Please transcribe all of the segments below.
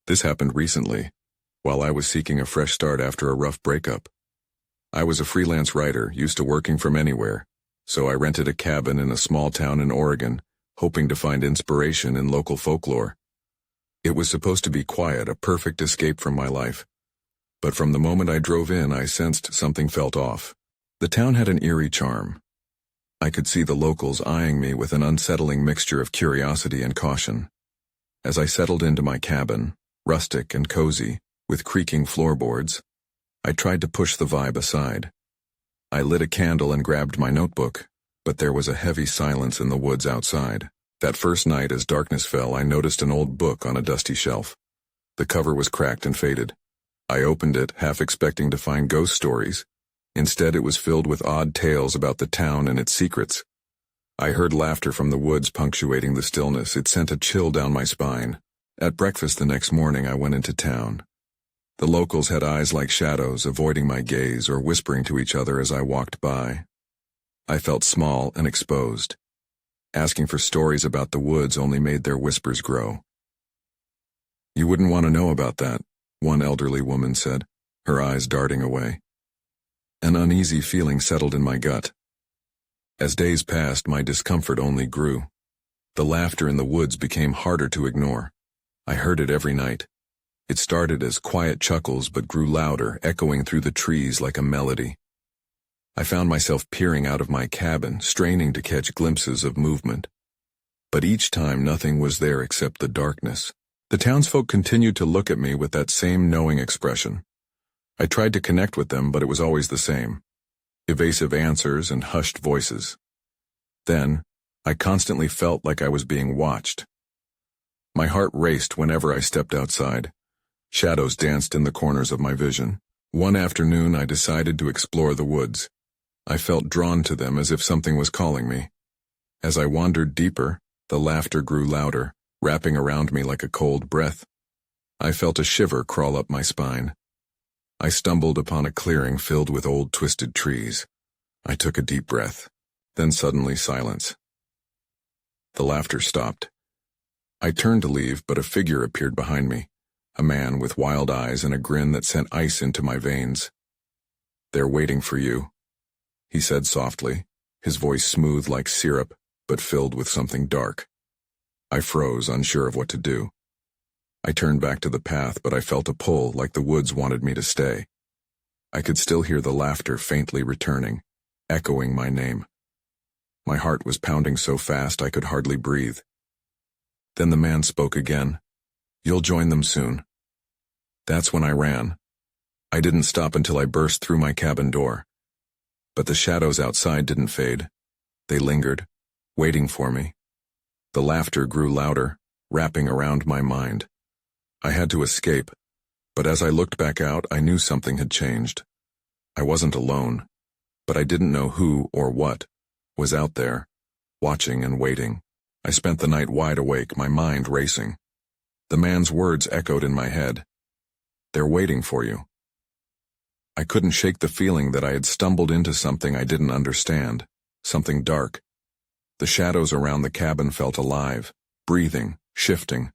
This happened recently, while I was seeking a fresh start after a rough breakup. I was a freelance writer, used to working from anywhere, so I rented a cabin in a small town in Oregon, hoping to find inspiration in local folklore. It was supposed to be quiet, a perfect escape from my life. But from the moment I drove in, I sensed something felt off. The town had an eerie charm. I could see the locals eyeing me with an unsettling mixture of curiosity and caution. As I settled into my cabin, rustic and cozy, with creaking floorboards, I tried to push the vibe aside. I lit a candle and grabbed my notebook, but there was a heavy silence in the woods outside. That first night as darkness fell, I noticed an old book on a dusty shelf. The cover was cracked and faded. I opened it, half expecting to find ghost stories. Instead, it was filled with odd tales about the town and its secrets. I heard laughter from the woods punctuating the stillness. It sent a chill down my spine. At breakfast the next morning, I went into town. The locals had eyes like shadows, avoiding my gaze or whispering to each other as I walked by. I felt small and exposed. Asking for stories about the woods only made their whispers grow. "You wouldn't want to know about that," one elderly woman said, her eyes darting away. An uneasy feeling settled in my gut. As days passed, my discomfort only grew. The laughter in the woods became harder to ignore. I heard it every night. It started as quiet chuckles but grew louder, echoing through the trees like a melody. I found myself peering out of my cabin, straining to catch glimpses of movement. But each time nothing was there except the darkness. The townsfolk continued to look at me with that same knowing expression. I tried to connect with them, but it was always the same. Evasive answers and hushed voices. Then, I constantly felt like I was being watched. My heart raced whenever I stepped outside. Shadows danced in the corners of my vision. One afternoon, I decided to explore the woods. I felt drawn to them as if something was calling me. As I wandered deeper, the laughter grew louder, wrapping around me like a cold breath. I felt a shiver crawl up my spine. I stumbled upon a clearing filled with old twisted trees. I took a deep breath, then suddenly silence. The laughter stopped. I turned to leave, but a figure appeared behind me, a man with wild eyes and a grin that sent ice into my veins. "They're waiting for you," he said softly, his voice smooth like syrup, but filled with something dark. I froze, unsure of what to do. I turned back to the path, but I felt a pull, like the woods wanted me to stay. I could still hear the laughter faintly returning, echoing my name. My heart was pounding so fast I could hardly breathe. Then the man spoke again. "You'll join them soon." That's when I ran. I didn't stop until I burst through my cabin door. But the shadows outside didn't fade. They lingered, waiting for me. The laughter grew louder, wrapping around my mind. I had to escape, but as I looked back out, I knew something had changed. I wasn't alone, but I didn't know who or what was out there, watching and waiting. I spent the night wide awake, my mind racing. The man's words echoed in my head. "They're waiting for you." I couldn't shake the feeling that I had stumbled into something I didn't understand, something dark. The shadows around the cabin felt alive, breathing, shifting.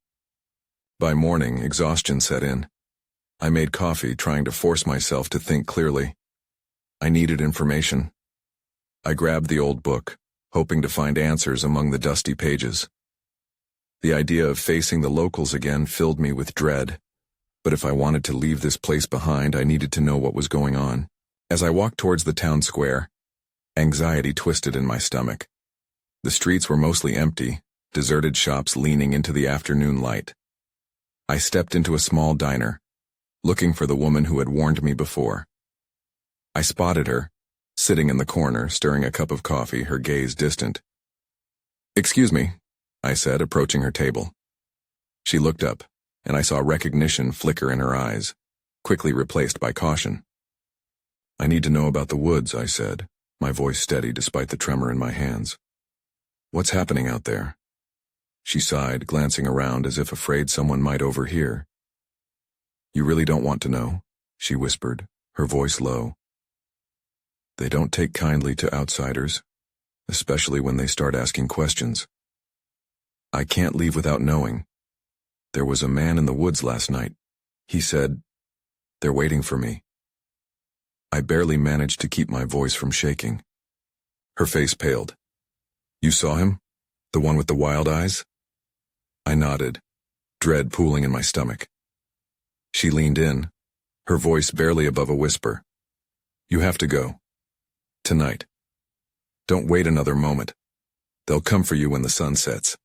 By morning, exhaustion set in. I made coffee, trying to force myself to think clearly. I needed information. I grabbed the old book, hoping to find answers among the dusty pages. The idea of facing the locals again filled me with dread. But if I wanted to leave this place behind, I needed to know what was going on. As I walked towards the town square, anxiety twisted in my stomach. The streets were mostly empty, deserted shops leaning into the afternoon light. I stepped into a small diner, looking for the woman who had warned me before. I spotted her, sitting in the corner, stirring a cup of coffee, her gaze distant. "Excuse me," I said, approaching her table. She looked up, and I saw recognition flicker in her eyes, quickly replaced by caution. "I need to know about the woods," I said, my voice steady despite the tremor in my hands. "What's happening out there?" She sighed, glancing around as if afraid someone might overhear. "You really don't want to know?" she whispered, her voice low. "They don't take kindly to outsiders, especially when they start asking questions. I can't leave without knowing." "There was a man in the woods last night. He said, they're waiting for me." I barely managed to keep my voice from shaking. Her face paled. "You saw him? The one with the wild eyes?" I nodded, dread pooling in my stomach. She leaned in, her voice barely above a whisper. "You have to go. Tonight. Don't wait another moment. They'll come for you when the sun sets.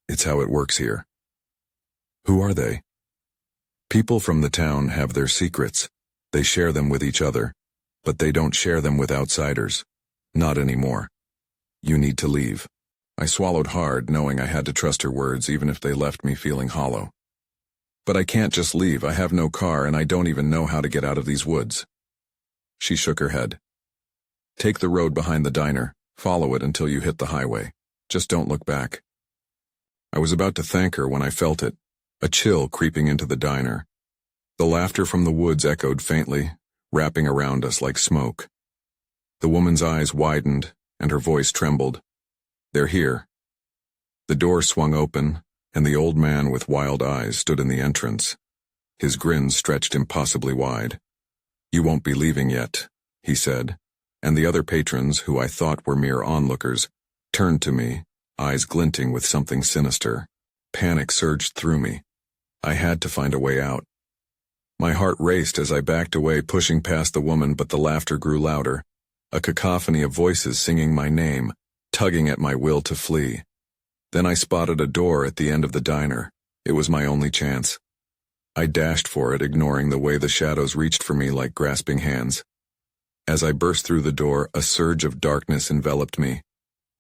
It's how it works here." "Who are they?" "People from the town have their secrets. They share them with each other, but they don't share them with outsiders. Not anymore. You need to leave." I swallowed hard, knowing I had to trust her words even if they left me feeling hollow. "But I can't just leave. I have no car and I don't even know how to get out of these woods." She shook her head. "Take the road behind the diner. Follow it until you hit the highway. Just don't look back." I was about to thank her when I felt it, a chill creeping into the diner. The laughter from the woods echoed faintly, wrapping around us like smoke. The woman's eyes widened, and her voice trembled. "They're here." The door swung open, and the old man with wild eyes stood in the entrance. His grin stretched impossibly wide. "You won't be leaving yet," he said, and the other patrons, who I thought were mere onlookers, turned to me, eyes glinting with something sinister. Panic surged through me. I had to find a way out. My heart raced as I backed away, pushing past the woman, but the laughter grew louder, a cacophony of voices singing my name, tugging at my will to flee. Then I spotted a door at the end of the diner. It was my only chance. I dashed for it, ignoring the way the shadows reached for me like grasping hands. As I burst through the door, a surge of darkness enveloped me.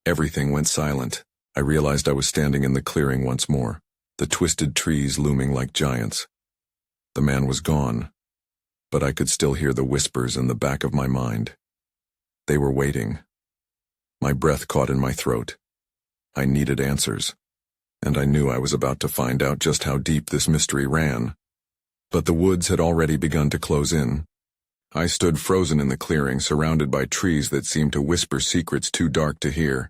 Everything went silent. I realized I was standing in the clearing once more, the twisted trees looming like giants. The man was gone, but I could still hear the whispers in the back of my mind. They were waiting. My breath caught in my throat. I needed answers, and I knew I was about to find out just how deep this mystery ran. But the woods had already begun to close in. I stood frozen in the clearing, surrounded by trees that seemed to whisper secrets too dark to hear.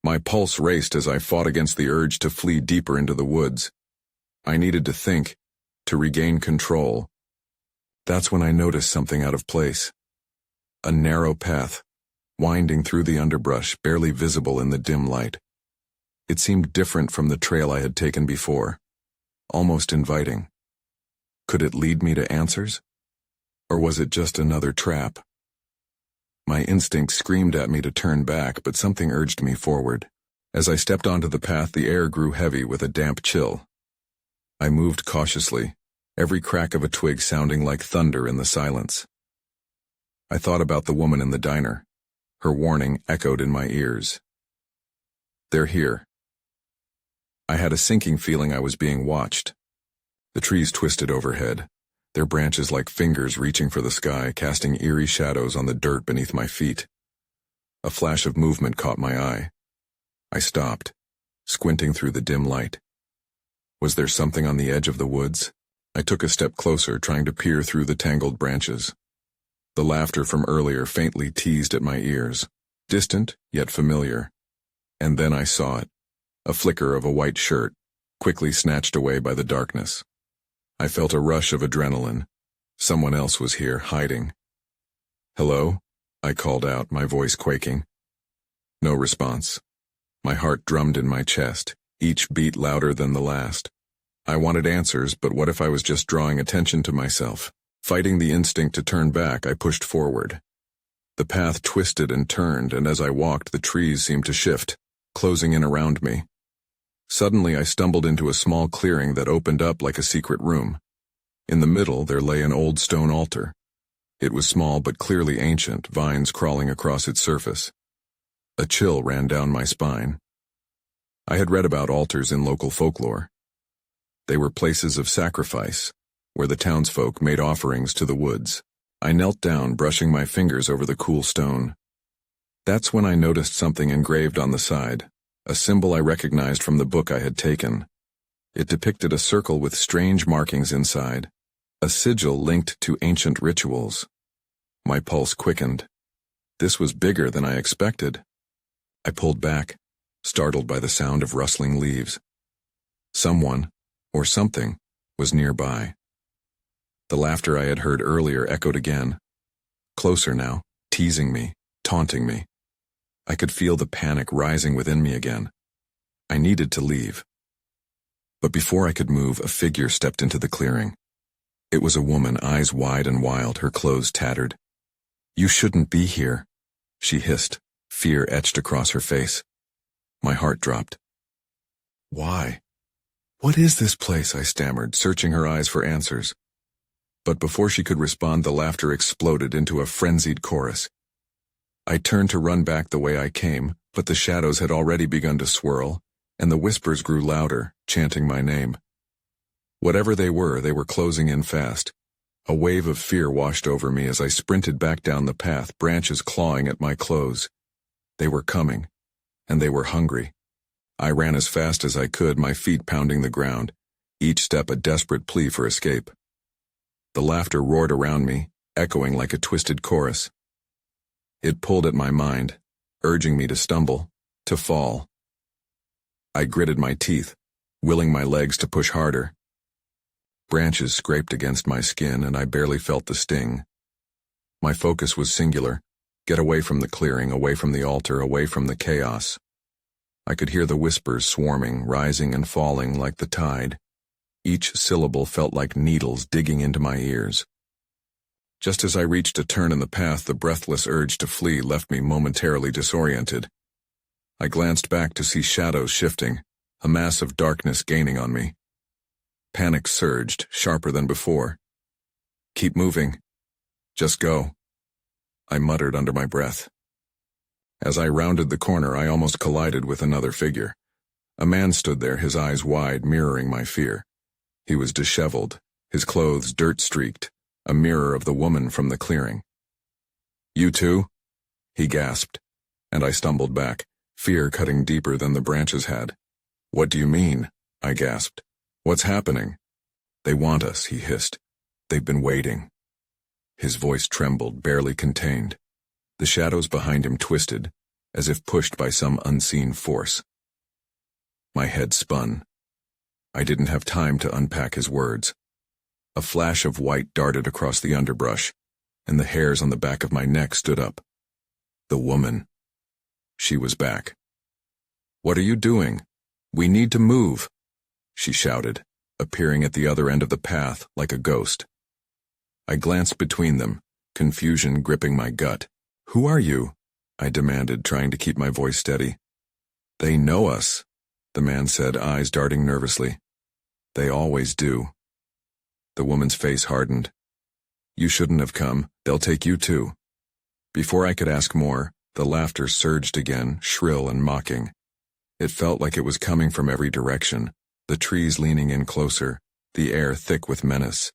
My pulse raced as I fought against the urge to flee deeper into the woods. I needed to think, to regain control. That's when I noticed something out of place. A narrow path, winding through the underbrush, barely visible in the dim light. It seemed different from the trail I had taken before, almost inviting. Could it lead me to answers? Or was it just another trap? My instinct screamed at me to turn back, but something urged me forward. As I stepped onto the path, the air grew heavy with a damp chill. I moved cautiously, every crack of a twig sounding like thunder in the silence. I thought about the woman in the diner. Her warning echoed in my ears. "They're here." I had a sinking feeling I was being watched. The trees twisted overhead, their branches like fingers reaching for the sky, casting eerie shadows on the dirt beneath my feet. A flash of movement caught my eye. I stopped, squinting through the dim light. Was there something on the edge of the woods? I took a step closer, trying to peer through the tangled branches. The laughter from earlier faintly teased at my ears, distant yet familiar. And then I saw it, a flicker of a white shirt, quickly snatched away by the darkness. I felt a rush of adrenaline. Someone else was here, hiding. "Hello?" I called out, my voice quaking. No response. My heart drummed in my chest, each beat louder than the last. I wanted answers, but what if I was just drawing attention to myself? Fighting the instinct to turn back, I pushed forward. The path twisted and turned, and as I walked, the trees seemed to shift, closing in around me. Suddenly, I stumbled into a small clearing that opened up like a secret room. In the middle, there lay an old stone altar. It was small but clearly ancient, vines crawling across its surface. A chill ran down my spine. I had read about altars in local folklore. They were places of sacrifice, where the townsfolk made offerings to the woods. I knelt down, brushing my fingers over the cool stone. That's when I noticed something engraved on the side, a symbol I recognized from the book I had taken. It depicted a circle with strange markings inside, a sigil linked to ancient rituals. My pulse quickened. This was bigger than I expected. I pulled back, startled by the sound of rustling leaves. Someone, or something, was nearby. The laughter I had heard earlier echoed again. Closer now, teasing me, taunting me. I could feel the panic rising within me again. I needed to leave. But before I could move, a figure stepped into the clearing. It was a woman, eyes wide and wild, her clothes tattered. "You shouldn't be here," she hissed, fear etched across her face. My heart dropped. "Why? What is this place?" I stammered, searching her eyes for answers. But before she could respond, the laughter exploded into a frenzied chorus. I turned to run back the way I came, but the shadows had already begun to swirl, and the whispers grew louder, chanting my name. Whatever they were closing in fast. A wave of fear washed over me as I sprinted back down the path, branches clawing at my clothes. They were coming, and they were hungry. I ran as fast as I could, my feet pounding the ground, each step a desperate plea for escape. The laughter roared around me, echoing like a twisted chorus. It pulled at my mind, urging me to stumble, to fall. I gritted my teeth, willing my legs to push harder. Branches scraped against my skin, and I barely felt the sting. My focus was singular: get away from the clearing, away from the altar, away from the chaos. I could hear the whispers swarming, rising and falling like the tide. Each syllable felt like needles digging into my ears. Just as I reached a turn in the path, the breathless urge to flee left me momentarily disoriented. I glanced back to see shadows shifting, a mass of darkness gaining on me. Panic surged, sharper than before. "Keep moving. Just go," I muttered under my breath. As I rounded the corner, I almost collided with another figure. A man stood there, his eyes wide, mirroring my fear. He was disheveled, his clothes dirt-streaked, a mirror of the woman from the clearing. "You too?" he gasped, and I stumbled back, fear cutting deeper than the branches had. "What do you mean?" I gasped. "What's happening?" "They want us," he hissed. "They've been waiting." His voice trembled, barely contained. The shadows behind him twisted, as if pushed by some unseen force. My head spun. I didn't have time to unpack his words. A flash of white darted across the underbrush, and the hairs on the back of my neck stood up. The woman. She was back. "What are you doing? We need to move," she shouted, appearing at the other end of the path like a ghost. I glanced between them, confusion gripping my gut. "Who are you?" I demanded, trying to keep my voice steady. "They know us," the man said, eyes darting nervously. "They always do." The woman's face hardened. "You shouldn't have come. They'll take you too." Before I could ask more, the laughter surged again, shrill and mocking. It felt like it was coming from every direction, the trees leaning in closer, the air thick with menace.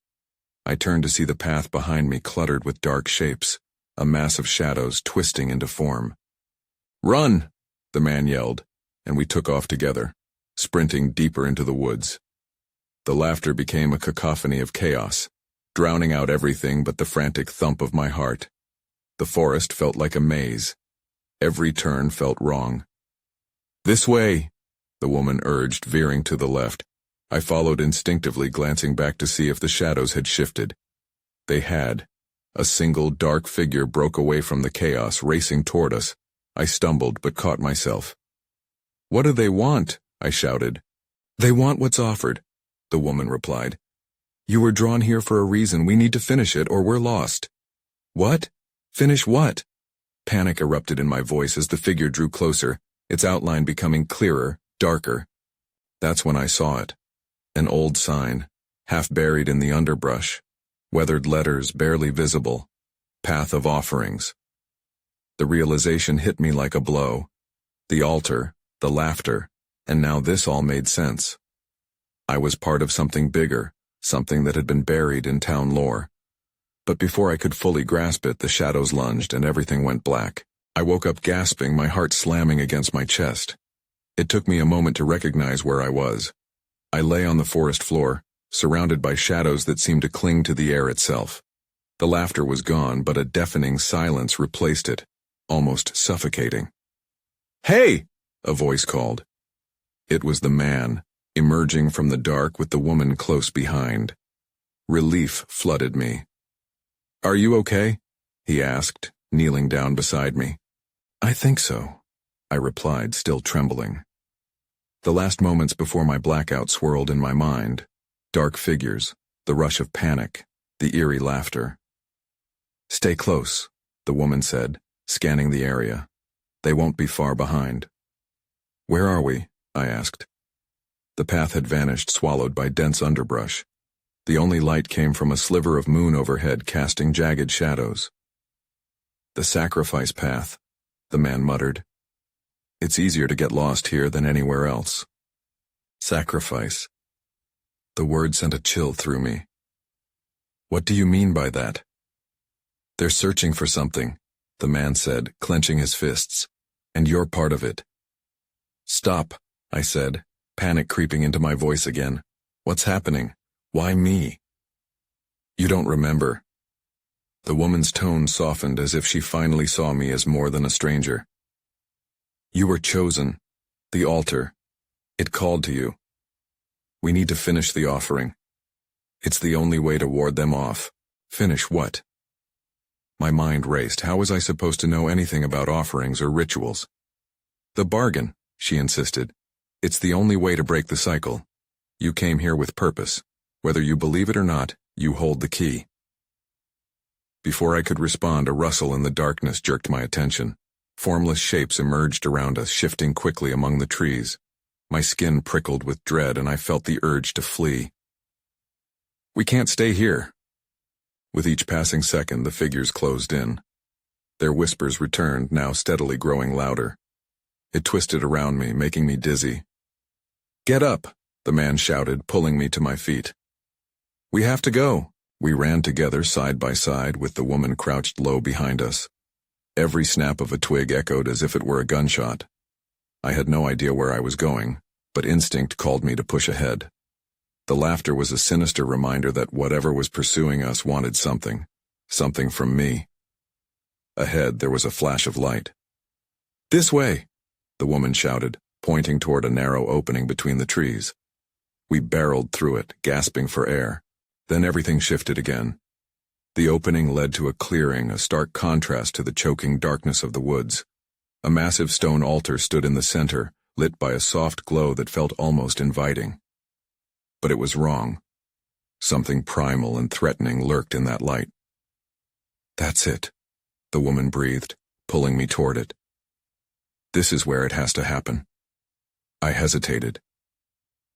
I turned to see the path behind me cluttered with dark shapes, a mass of shadows twisting into form. "Run!" the man yelled, and we took off together, sprinting deeper into the woods. The laughter became a cacophony of chaos, drowning out everything but the frantic thump of my heart. The forest felt like a maze. Every turn felt wrong. "This way," the woman urged, veering to the left. I followed instinctively, glancing back to see if the shadows had shifted. They had. A single dark figure broke away from the chaos, racing toward us. I stumbled, but caught myself. "What do they want?" I shouted. "They want what's offered," the woman replied. "You were drawn here for a reason. We need to finish it, or we're lost." "What? Finish what?" Panic erupted in my voice as the figure drew closer, its outline becoming clearer, darker. That's when I saw it. An old sign, half buried in the underbrush, weathered letters barely visible, "Path of Offerings." The realization hit me like a blow. The altar, the laughter, and now this all made sense. I was part of something bigger, something that had been buried in town lore. But before I could fully grasp it, the shadows lunged and everything went black. I woke up gasping, my heart slamming against my chest. It took me a moment to recognize where I was. I lay on the forest floor, surrounded by shadows that seemed to cling to the air itself. The laughter was gone, but a deafening silence replaced it, almost suffocating. "Hey!" a voice called. It was the man, emerging from the dark with the woman close behind. Relief flooded me. "Are you okay?" he asked, kneeling down beside me. "I think so," I replied, still trembling. The last moments before my blackout swirled in my mind. Dark figures, the rush of panic, the eerie laughter. "Stay close," the woman said, scanning the area. "They won't be far behind." "Where are we?" I asked. The path had vanished, swallowed by dense underbrush. The only light came from a sliver of moon overhead, casting jagged shadows. "The sacrifice path," the man muttered. "It's easier to get lost here than anywhere else." Sacrifice. The word sent a chill through me. "What do you mean by that?" "They're searching for something," the man said, clenching his fists. "And you're part of it." "Stop," I said, panic creeping into my voice again. "What's happening? Why me?" "You don't remember." The woman's tone softened as if she finally saw me as more than a stranger. "You were chosen. The altar. It called to you. We need to finish the offering. It's the only way to ward them off." "Finish what?" My mind raced. How was I supposed to know anything about offerings or rituals? "The bargain," she insisted. "It's the only way to break the cycle. You came here with purpose. Whether you believe it or not, you hold the key." Before I could respond, a rustle in the darkness jerked my attention. Formless shapes emerged around us, shifting quickly among the trees. My skin prickled with dread, and I felt the urge to flee. "We can't stay here." With each passing second, the figures closed in. Their whispers returned, now steadily growing louder. It twisted around me, making me dizzy. "Get up," the man shouted, pulling me to my feet. "We have to go." We ran together side by side, with the woman crouched low behind us. Every snap of a twig echoed as if it were a gunshot. I had no idea where I was going, but instinct called me to push ahead. The laughter was a sinister reminder that whatever was pursuing us wanted something from me. Ahead, there was a flash of light. "This way," the woman shouted, pointing toward a narrow opening between the trees. We barreled through it, gasping for air. Then everything shifted again. The opening led to a clearing, a stark contrast to the choking darkness of the woods. A massive stone altar stood in the center, lit by a soft glow that felt almost inviting. But it was wrong. Something primal and threatening lurked in that light. "That's it," the woman breathed, pulling me toward it. "This is where it has to happen." I hesitated.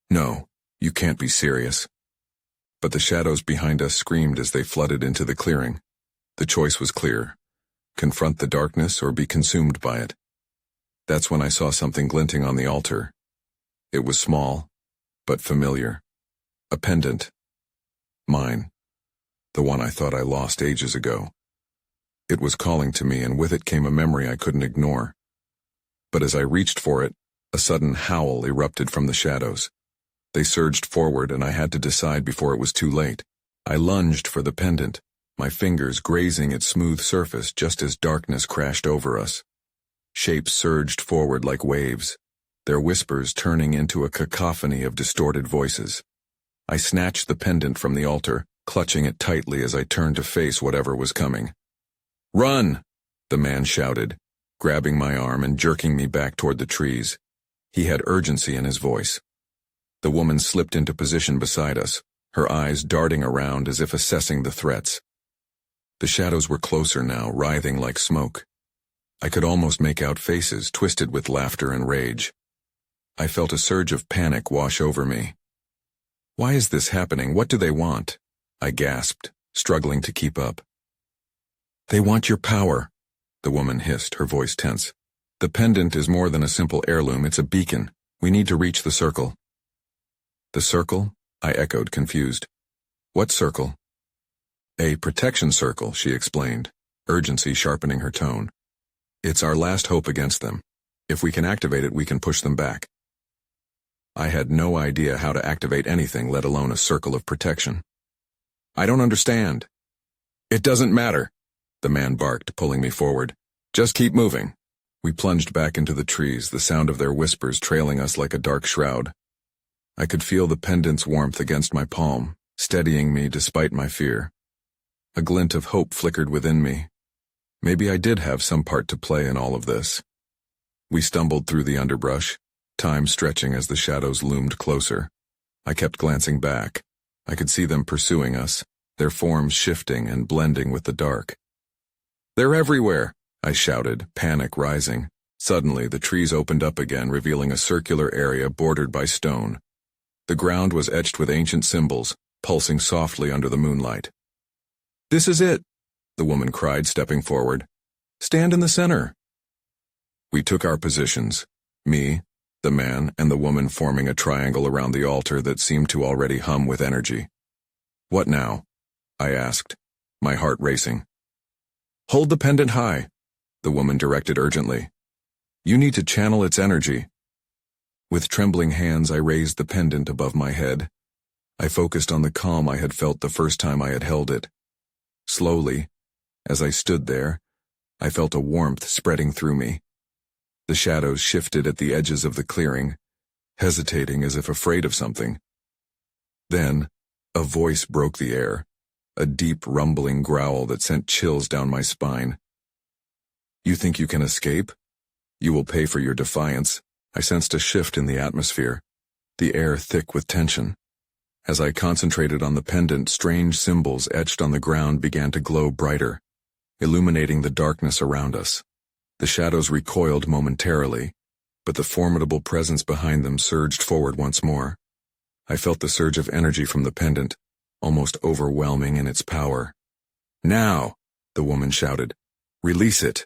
"No, you can't be serious." But the shadows behind us screamed as they flooded into the clearing. The choice was clear: confront the darkness or be consumed by it. That's when I saw something glinting on the altar. It was small, but familiar. A pendant. Mine. The one I thought I lost ages ago. It was calling to me, and with it came a memory I couldn't ignore. But as I reached for it, a sudden howl erupted from the shadows. They surged forward, and I had to decide before it was too late. I lunged for the pendant, my fingers grazing its smooth surface just as darkness crashed over us. Shapes surged forward like waves, their whispers turning into a cacophony of distorted voices. I snatched the pendant from the altar, clutching it tightly as I turned to face whatever was coming. "Run!" the man shouted, grabbing my arm and jerking me back toward the trees. He had urgency in his voice. The woman slipped into position beside us, her eyes darting around as if assessing the threats. The shadows were closer now, writhing like smoke. I could almost make out faces twisted with laughter and rage. I felt a surge of panic wash over me. "Why is this happening? What do they want?" I gasped, struggling to keep up. "They want your power," the woman hissed, her voice tense. "The pendant is more than a simple heirloom, it's a beacon. We need to reach the circle." "The circle?" I echoed, confused. "What circle?" "A protection circle," she explained, urgency sharpening her tone. "It's our last hope against them. If we can activate it, we can push them back." I had no idea how to activate anything, let alone a circle of protection. "I don't understand." "It doesn't matter," the man barked, pulling me forward. "Just keep moving." We plunged back into the trees, the sound of their whispers trailing us like a dark shroud. I could feel the pendant's warmth against my palm, steadying me despite my fear. A glint of hope flickered within me. Maybe I did have some part to play in all of this. We stumbled through the underbrush, time stretching as the shadows loomed closer. I kept glancing back. I could see them pursuing us, their forms shifting and blending with the dark. "They're everywhere!" I shouted, panic rising. Suddenly, the trees opened up again, revealing a circular area bordered by stone. The ground was etched with ancient symbols, pulsing softly under the moonlight. "This is it!" the woman cried, stepping forward. "Stand in the center." We took our positions, me, the man, and the woman forming a triangle around the altar that seemed to already hum with energy. "What now?" I asked, my heart racing. "Hold the pendant high," the woman directed urgently. "You need to channel its energy." With trembling hands, I raised the pendant above my head. I focused on the calm I had felt the first time I had held it. Slowly, as I stood there, I felt a warmth spreading through me. The shadows shifted at the edges of the clearing, hesitating as if afraid of something. Then, a voice broke the air, a deep rumbling growl that sent chills down my spine. "You think you can escape? You will pay for your defiance." I sensed a shift in the atmosphere, the air thick with tension. As I concentrated on the pendant, strange symbols etched on the ground began to glow brighter, illuminating the darkness around us. The shadows recoiled momentarily, but the formidable presence behind them surged forward once more. I felt the surge of energy from the pendant, almost overwhelming in its power. "Now!" the woman shouted. "Release it!"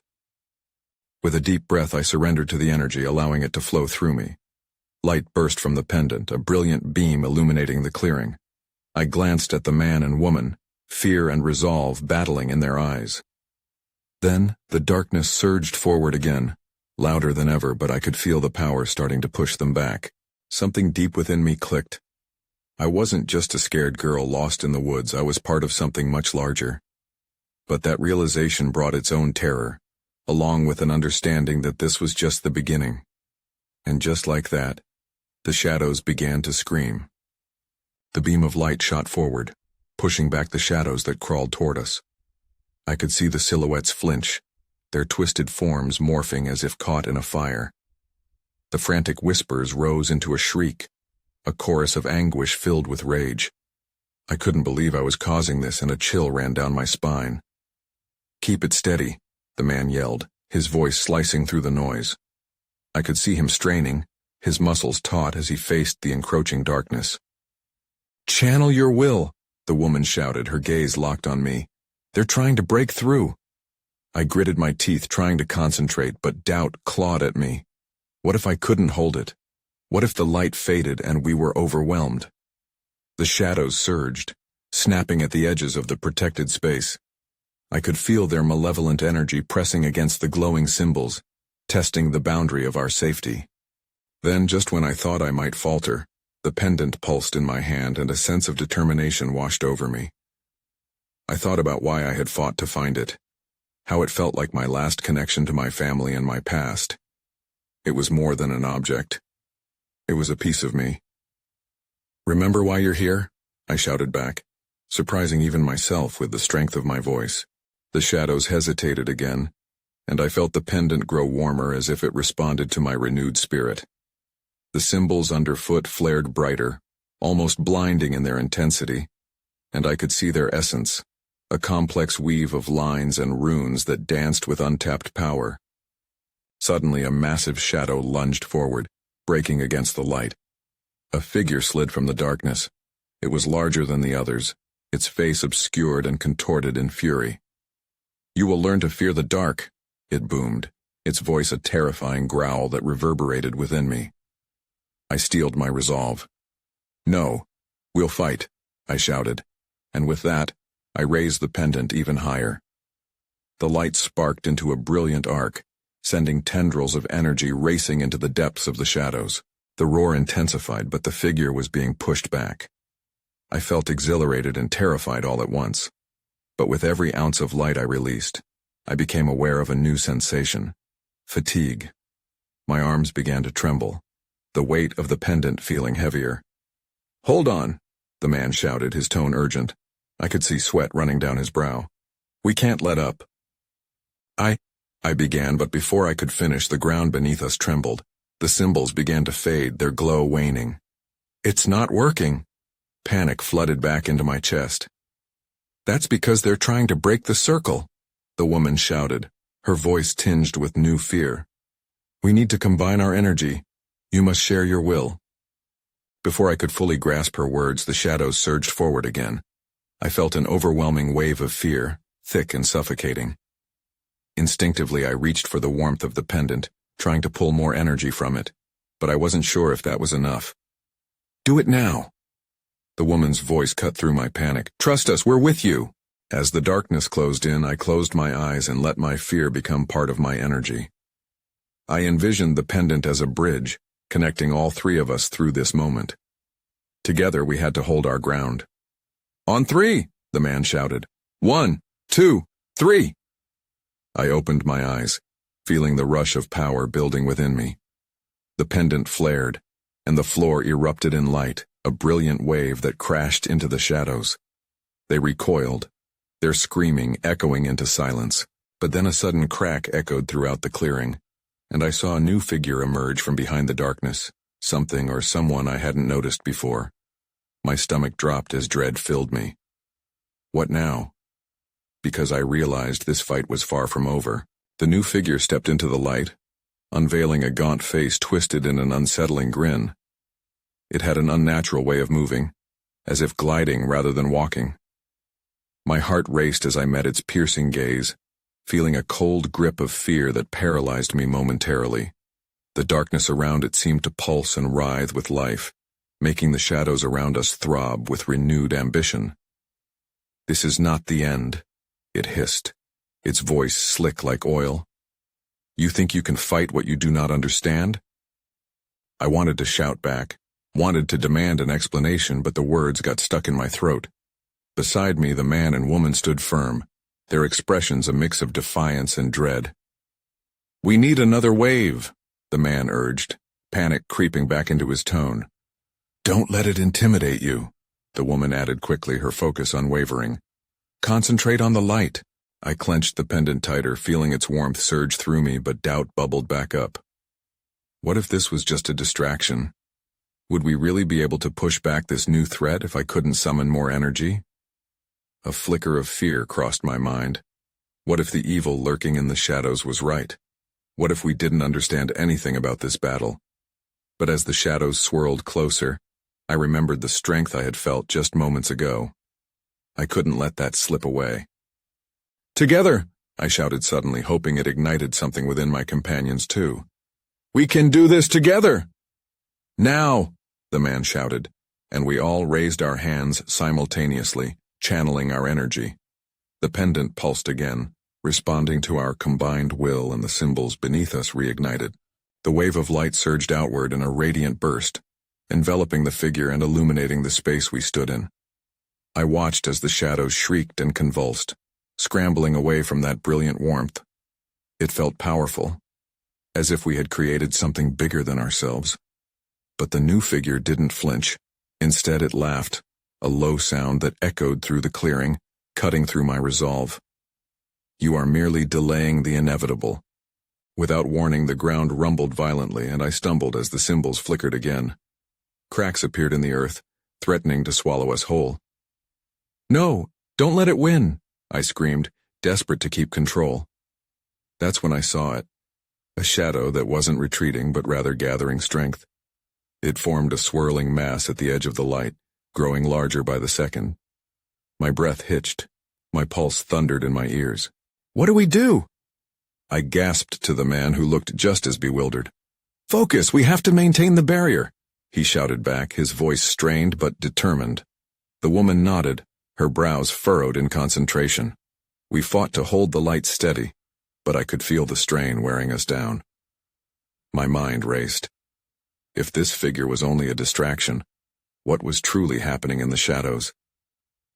With a deep breath, I surrendered to the energy, allowing it to flow through me. Light burst from the pendant, a brilliant beam illuminating the clearing. I glanced at the man and woman, fear and resolve battling in their eyes. Then, the darkness surged forward again, louder than ever, but I could feel the power starting to push them back. Something deep within me clicked. I wasn't just a scared girl lost in the woods, I was part of something much larger. But that realization brought its own terror, along with an understanding that this was just the beginning. And just like that, the shadows began to scream. The beam of light shot forward, pushing back the shadows that crawled toward us. I could see the silhouettes flinch, their twisted forms morphing as if caught in a fire. The frantic whispers rose into a shriek, a chorus of anguish filled with rage. I couldn't believe I was causing this, and a chill ran down my spine. "Keep it steady," the man yelled, his voice slicing through the noise. I could see him straining, his muscles taut as he faced the encroaching darkness. "Channel your will," the woman shouted, her gaze locked on me. "They're trying to break through." I gritted my teeth, trying to concentrate, but doubt clawed at me. What if I couldn't hold it? What if the light faded and we were overwhelmed? The shadows surged, snapping at the edges of the protected space. I could feel their malevolent energy pressing against the glowing symbols, testing the boundary of our safety. Then, just when I thought I might falter, the pendant pulsed in my hand and a sense of determination washed over me. I thought about why I had fought to find it, how it felt like my last connection to my family and my past. It was more than an object. It was a piece of me. "Remember why you're here?" I shouted back, surprising even myself with the strength of my voice. The shadows hesitated again, and I felt the pendant grow warmer as if it responded to my renewed spirit. The symbols underfoot flared brighter, almost blinding in their intensity, and I could see their essence, a complex weave of lines and runes that danced with untapped power. Suddenly, a massive shadow lunged forward, breaking against the light. A figure slid from the darkness. It was larger than the others, its face obscured and contorted in fury. "You will learn to fear the dark," it boomed, its voice a terrifying growl that reverberated within me. I steeled my resolve. "No, we'll fight," I shouted, and with that, I raised the pendant even higher. The light sparked into a brilliant arc, sending tendrils of energy racing into the depths of the shadows. The roar intensified, but the figure was being pushed back. I felt exhilarated and terrified all at once. But with every ounce of light I released, I became aware of a new sensation: fatigue. My arms began to tremble, the weight of the pendant feeling heavier. Hold on, the man shouted, his tone urgent. I could see sweat running down his brow. We can't let up. I began, but before I could finish, the ground beneath us trembled. The symbols began to fade, their glow waning. It's not working. Panic flooded back into my chest. That's because they're trying to break the circle, the woman shouted, her voice tinged with new fear. We need to combine our energy. You must share your will. Before I could fully grasp her words, the shadows surged forward again. I felt an overwhelming wave of fear, thick and suffocating. Instinctively, I reached for the warmth of the pendant, trying to pull more energy from it, but I wasn't sure if that was enough. Do it now. The woman's voice cut through my panic. Trust us, we're with you. As the darkness closed in, I closed my eyes and let my fear become part of my energy. I envisioned the pendant as a bridge, connecting all three of us through this moment. Together, we had to hold our ground. On three, the man shouted. 1, 2, 3. I opened my eyes, feeling the rush of power building within me. The pendant flared, and the floor erupted in light, a brilliant wave that crashed into the shadows. They recoiled, their screaming echoing into silence, but then a sudden crack echoed throughout the clearing, and I saw a new figure emerge from behind the darkness, something or someone I hadn't noticed before. My stomach dropped as dread filled me. What now? Because I realized this fight was far from over, the new figure stepped into the light, unveiling a gaunt face twisted in an unsettling grin. It had an unnatural way of moving, as if gliding rather than walking. My heart raced as I met its piercing gaze, feeling a cold grip of fear that paralyzed me momentarily. The darkness around it seemed to pulse and writhe with life, making the shadows around us throb with renewed ambition. This is not the end, it hissed, its voice slick like oil. You think you can fight what you do not understand? I wanted to shout back, wanted to demand an explanation, but the words got stuck in my throat. Beside me, the man and woman stood firm, their expressions a mix of defiance and dread. We need another wave, the man urged, panic creeping back into his tone. Don't let it intimidate you, the woman added quickly, her focus unwavering. Concentrate on the light. I clenched the pendant tighter, feeling its warmth surge through me, but doubt bubbled back up. What if this was just a distraction? Would we really be able to push back this new threat if I couldn't summon more energy? A flicker of fear crossed my mind. What if the evil lurking in the shadows was right? What if we didn't understand anything about this battle? But as the shadows swirled closer, I remembered the strength I had felt just moments ago. I couldn't let that slip away. Together, I shouted suddenly, hoping it ignited something within my companions too. We can do this together! Now, the man shouted, and we all raised our hands simultaneously, channeling our energy. The pendant pulsed again, responding to our combined will, and the symbols beneath us reignited. The wave of light surged outward in a radiant burst, enveloping the figure and illuminating the space we stood in. I watched as the shadows shrieked and convulsed, scrambling away from that brilliant warmth. It felt powerful, as if we had created something bigger than ourselves. But the new figure didn't flinch. Instead, it laughed, a low sound that echoed through the clearing, cutting through my resolve. You are merely delaying the inevitable. Without warning, the ground rumbled violently, and I stumbled as the symbols flickered again. Cracks appeared in the earth, threatening to swallow us whole. No, don't let it win, I screamed, desperate to keep control. That's when I saw it, a shadow that wasn't retreating but rather gathering strength. It formed a swirling mass at the edge of the light, growing larger by the second. My breath hitched, my pulse thundered in my ears. What do we do? I gasped to the man who looked just as bewildered. Focus, we have to maintain the barrier, he shouted back, his voice strained but determined. The woman nodded, her brows furrowed in concentration. We fought to hold the light steady, but I could feel the strain wearing us down. My mind raced. If this figure was only a distraction, what was truly happening in the shadows?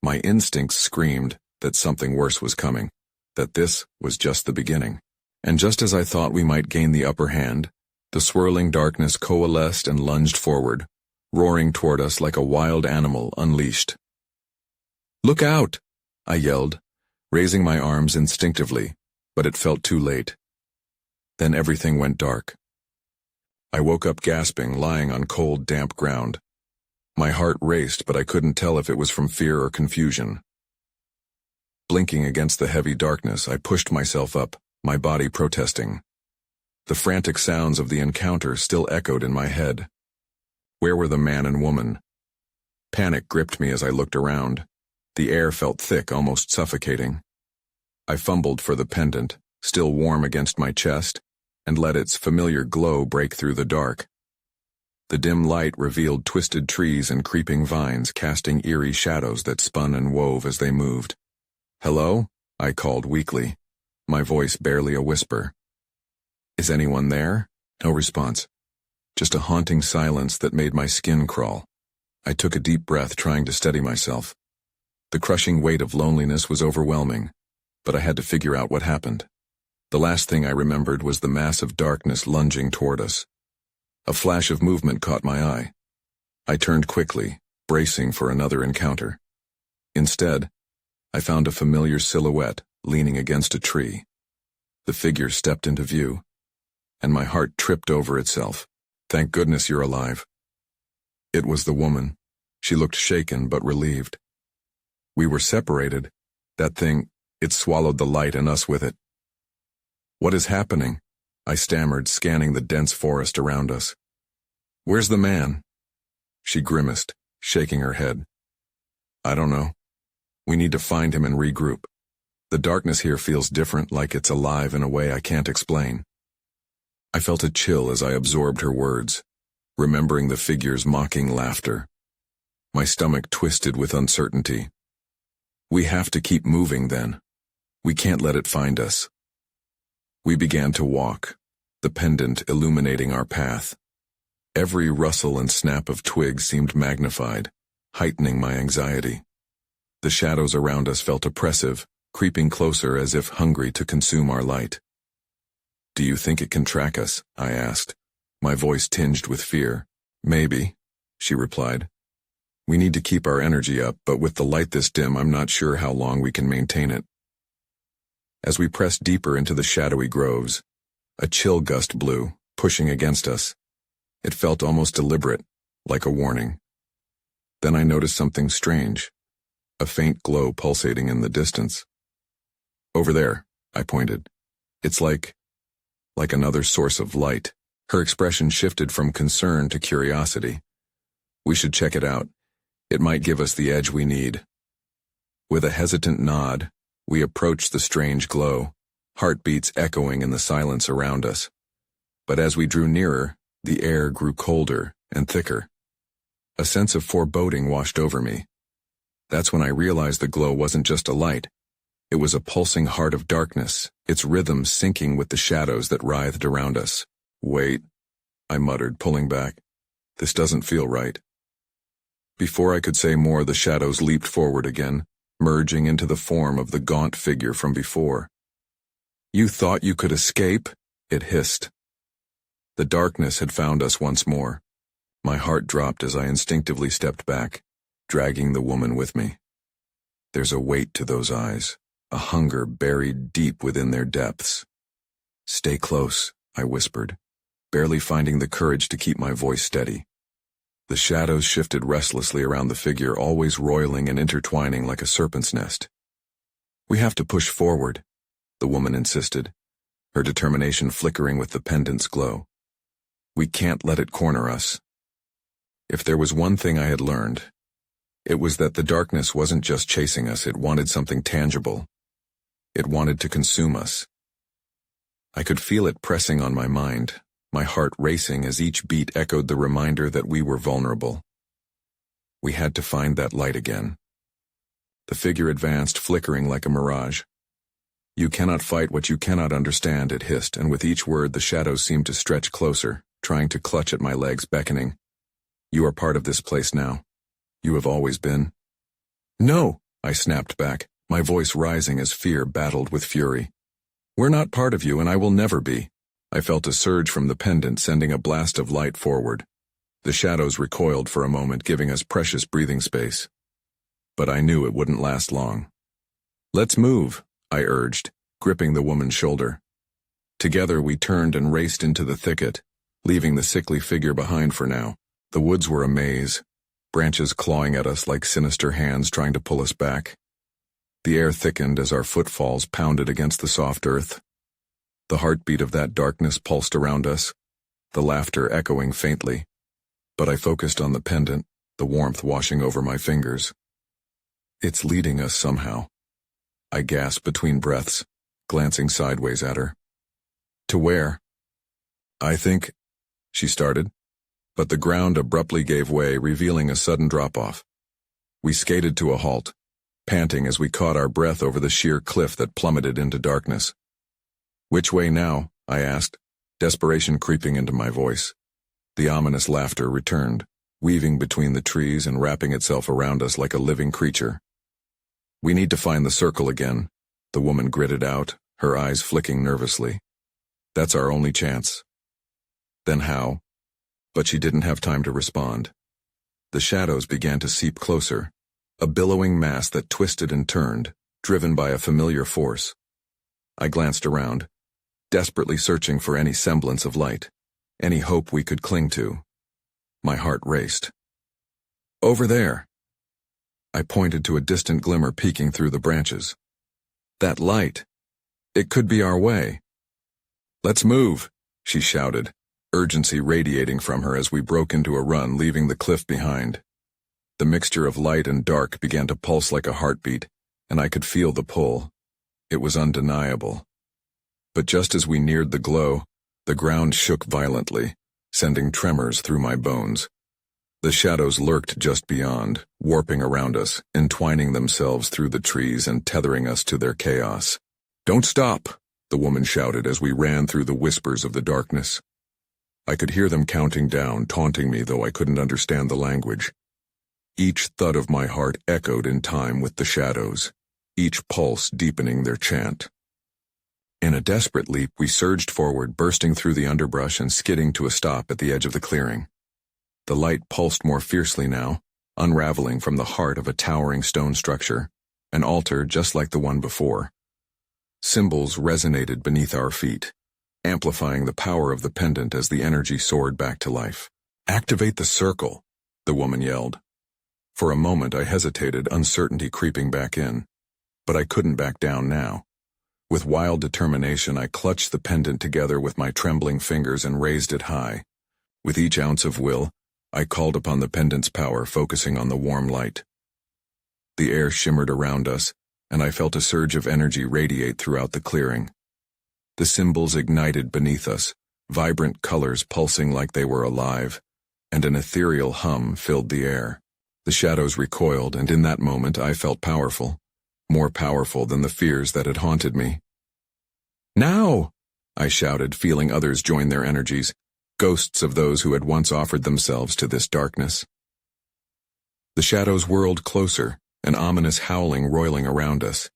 My instincts screamed that something worse was coming, that this was just the beginning. And just as I thought we might gain the upper hand, the swirling darkness coalesced and lunged forward, roaring toward us like a wild animal unleashed. "Look out!" I yelled, raising my arms instinctively, but it felt too late. Then everything went dark. I woke up gasping, lying on cold, damp ground. My heart raced, but I couldn't tell if it was from fear or confusion. Blinking against the heavy darkness, I pushed myself up, my body protesting. The frantic sounds of the encounter still echoed in my head. Where were the man and woman? Panic gripped me as I looked around. The air felt thick, almost suffocating. I fumbled for the pendant, still warm against my chest, and let its familiar glow break through the dark. The dim light revealed twisted trees and creeping vines casting eerie shadows that spun and wove as they moved. "Hello?" I called weakly, my voice barely a whisper. "Is anyone there?" No response. Just a haunting silence that made my skin crawl. I took a deep breath, trying to steady myself. The crushing weight of loneliness was overwhelming, but I had to figure out what happened. The last thing I remembered was the mass of darkness lunging toward us. A flash of movement caught my eye. I turned quickly, bracing for another encounter. Instead, I found a familiar silhouette leaning against a tree. The figure stepped into view, and my heart tripped over itself. "Thank goodness you're alive." It was the woman. She looked shaken but relieved. We were separated. That thing, it swallowed the light and us with it. "What is happening?" I stammered, scanning the dense forest around us. "Where's the man?" She grimaced, shaking her head. "I don't know. We need to find him and regroup. The darkness here feels different, like it's alive in a way I can't explain." I felt a chill as I absorbed her words, remembering the figure's mocking laughter. My stomach twisted with uncertainty. We have to keep moving then. We can't let it find us. We began to walk, the pendant illuminating our path. Every rustle and snap of twigs seemed magnified, heightening my anxiety. The shadows around us felt oppressive, creeping closer as if hungry to consume our light. "Do you think it can track us?" I asked, my voice tinged with fear. "Maybe," she replied. "We need to keep our energy up, but with the light this dim, I'm not sure how long we can maintain it." As we pressed deeper into the shadowy groves, a chill gust blew, pushing against us. It felt almost deliberate, like a warning. Then I noticed something strange, a faint glow pulsating in the distance. "Over there," I pointed. "It's like another source of light." Her expression shifted from concern to curiosity. "We should check it out. It might give us the edge we need." With a hesitant nod, we approached the strange glow, heartbeats echoing in the silence around us. But as we drew nearer, the air grew colder and thicker. A sense of foreboding washed over me. That's when I realized the glow wasn't just a light. It was a pulsing heart of darkness, its rhythm syncing with the shadows that writhed around us. "Wait," I muttered, pulling back. "This doesn't feel right." Before I could say more, the shadows leaped forward again, merging into the form of the gaunt figure from before. "You thought you could escape?" it hissed. The darkness had found us once more. My heart dropped as I instinctively stepped back, dragging the woman with me. There's a weight to those eyes, a hunger buried deep within their depths. "Stay close," I whispered, barely finding the courage to keep my voice steady. The shadows shifted restlessly around the figure, always roiling and intertwining like a serpent's nest. "We have to push forward," the woman insisted, her determination flickering with the pendant's glow. "We can't let it corner us." If there was one thing I had learned, it was that the darkness wasn't just chasing us, it wanted something tangible. It wanted to consume us. I could feel it pressing on my mind, my heart racing as each beat echoed the reminder that we were vulnerable. We had to find that light again. The figure advanced, flickering like a mirage. "You cannot fight what you cannot understand," it hissed, and with each word the shadows seemed to stretch closer, trying to clutch at my legs, beckoning. "You are part of this place now. You have always been." "No," I snapped back, my voice rising as fear battled with fury. "We're not part of you, and I will never be." I felt a surge from the pendant, sending a blast of light forward. The shadows recoiled for a moment, giving us precious breathing space. But I knew it wouldn't last long. "Let's move," I urged, gripping the woman's shoulder. Together we turned and raced into the thicket, leaving the sickly figure behind for now. The woods were a maze, branches clawing at us like sinister hands trying to pull us back. The air thickened as our footfalls pounded against the soft earth. The heartbeat of that darkness pulsed around us, the laughter echoing faintly. But I focused on the pendant, the warmth washing over my fingers. "It's leading us somehow," I gasped between breaths, glancing sideways at her. "To where?" "I think," she started, but the ground abruptly gave way, revealing a sudden drop-off. We skated to a halt, panting as we caught our breath over the sheer cliff that plummeted into darkness. "Which way now?" I asked, desperation creeping into my voice. The ominous laughter returned, weaving between the trees and wrapping itself around us like a living creature. "We need to find the circle again," the woman gritted out, her eyes flicking nervously. "That's our only chance." "Then how?" But she didn't have time to respond. The shadows began to seep closer, a billowing mass that twisted and turned, driven by a familiar force. I glanced around, desperately searching for any semblance of light, any hope we could cling to. My heart raced. "Over there!" I pointed to a distant glimmer peeking through the branches. "That light! It could be our way." "Let's move!" she shouted, urgency radiating from her as we broke into a run, leaving the cliff behind. The mixture of light and dark began to pulse like a heartbeat, and I could feel the pull. It was undeniable. But just as we neared the glow, the ground shook violently, sending tremors through my bones. The shadows lurked just beyond, warping around us, entwining themselves through the trees and tethering us to their chaos. "Don't stop!" the woman shouted as we ran through the whispers of the darkness. I could hear them counting down, taunting me, though I couldn't understand the language. Each thud of my heart echoed in time with the shadows, each pulse deepening their chant. In a desperate leap, we surged forward, bursting through the underbrush and skidding to a stop at the edge of the clearing. The light pulsed more fiercely now, unraveling from the heart of a towering stone structure, an altar just like the one before. Symbols resonated beneath our feet, amplifying the power of the pendant as the energy soared back to life. "Activate the circle," the woman yelled. For a moment I hesitated, uncertainty creeping back in. But I couldn't back down now. With wild determination, I clutched the pendant together with my trembling fingers and raised it high. With each ounce of will, I called upon the pendant's power, focusing on the warm light. The air shimmered around us, and I felt a surge of energy radiate throughout the clearing. The symbols ignited beneath us, vibrant colors pulsing like they were alive, and an ethereal hum filled the air. The shadows recoiled, and in that moment I felt powerful, more powerful than the fears that had haunted me. "Now!" I shouted, feeling others join their energies, ghosts of those who had once offered themselves to this darkness. The shadows whirled closer, an ominous howling roiling around us.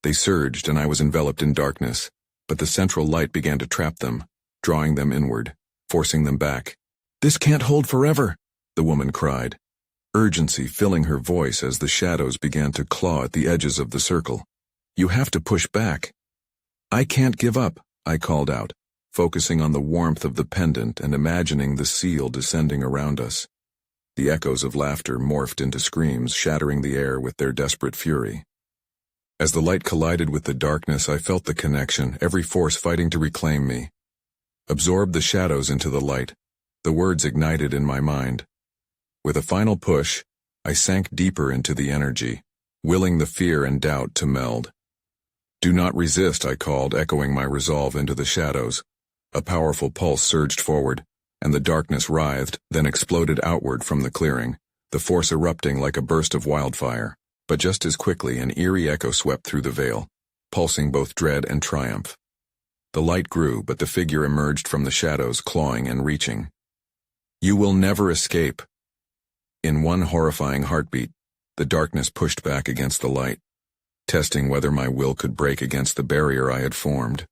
They surged, and I was enveloped in darkness, but the central light began to trap them, drawing them inward, forcing them back. "This can't hold forever," the woman cried, urgency filling her voice as the shadows began to claw at the edges of the circle. "You have to push back." "I can't give up," I called out, focusing on the warmth of the pendant and imagining the seal descending around us. The echoes of laughter morphed into screams, shattering the air with their desperate fury. As the light collided with the darkness, I felt the connection, every force fighting to reclaim me. Absorb the shadows into the light, the words ignited in my mind. With a final push, I sank deeper into the energy, willing the fear and doubt to meld. "Do not resist," I called, echoing my resolve into the shadows. A powerful pulse surged forward, and the darkness writhed, then exploded outward from the clearing, the force erupting like a burst of wildfire. But just as quickly, an eerie echo swept through the veil, pulsing both dread and triumph. The light grew, but the figure emerged from the shadows, clawing and reaching. "You will never escape." In one horrifying heartbeat, the darkness pushed back against the light, testing whether my will could break against the barrier I had formed.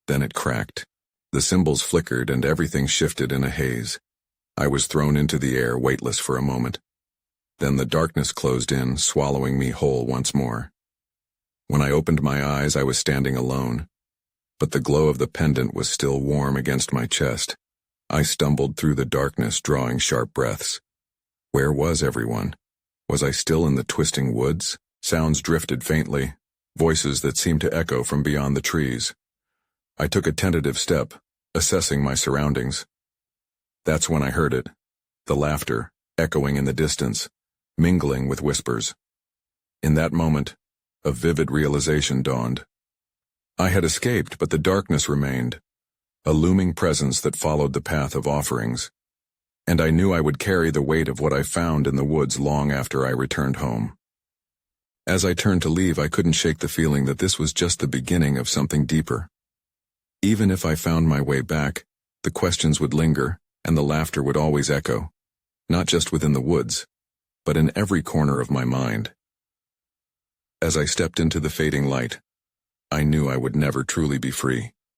Then it cracked. The symbols flickered and everything shifted in a haze. I was thrown into the air, weightless for a moment. Then the darkness closed in, swallowing me whole once more. When I opened my eyes, I was standing alone, but the glow of the pendant was still warm against my chest. I stumbled through the darkness, drawing sharp breaths. Where was everyone? Was I still in the twisting woods? Sounds drifted faintly, voices that seemed to echo from beyond the trees. I took a tentative step, assessing my surroundings. That's when I heard it, the laughter, echoing in the distance, mingling with whispers. In that moment, a vivid realization dawned. I had escaped, but the darkness remained, a looming presence that followed the path of offerings, and I knew I would carry the weight of what I found in the woods long after I returned home. As I turned to leave, I couldn't shake the feeling that this was just the beginning of something deeper. Even if I found my way back, the questions would linger, and the laughter would always echo, not just within the woods, but in every corner of my mind. As I stepped into the fading light, I knew I would never truly be free.